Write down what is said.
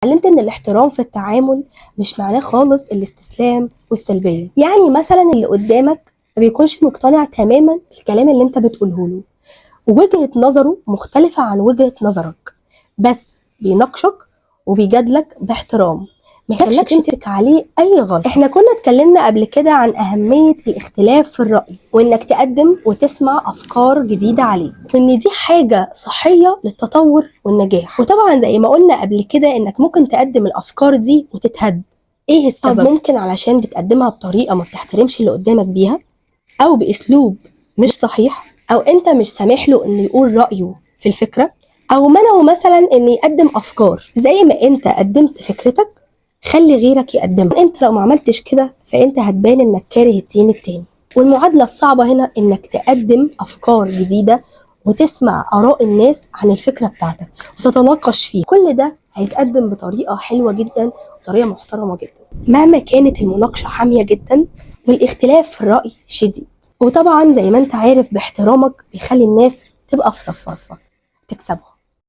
اتعلمت ان الاحترام في التعامل مش معناه خالص الاستسلام والسلبية. يعني مثلا اللي قدامك ما بيكونش مقتنع تماما بالكلام اللي انت بتقوله له، ووجهة نظره مختلفة عن وجهة نظرك، بس بيناقشك وبيجادلك باحترام، ما يخليكش تمسك عليه اي غلط. احنا كنا اتكلمنا قبل كده عن اهمية الاختلاف في الرأي، وانك تقدم وتسمع افكار جديدة عليك، وان دي حاجة صحية للتطور والنجاح. وطبعا زي ما قلنا قبل كده انك ممكن تقدم الافكار دي وتتهد. ايه السبب؟ طب ممكن علشان بتقدمها بطريقة ما بتحترمش اللي قدامك بيها، او باسلوب مش صحيح، او انت مش سامح له انه يقول رأيه في الفكرة، او منعه مثلا انه يقدم افكار زي ما انت قدمت فكرتك. خلي غيرك يقدمها. انت لو ما عملتش كده فانت هتبان انك كاره التيم التاني. والمعادلة الصعبة هنا انك تقدم افكار جديدة وتسمع اراء الناس عن الفكرة بتاعتك وتتناقش فيه. كل ده هيتقدم بطريقة حلوة جدا وطريقة محترمة جدا، مهما كانت المناقشة حامية جدا والاختلاف في الرأي شديد. وطبعا زي ما انت عارف باحترامك بيخلي الناس تبقى في صفك، تكسبهم.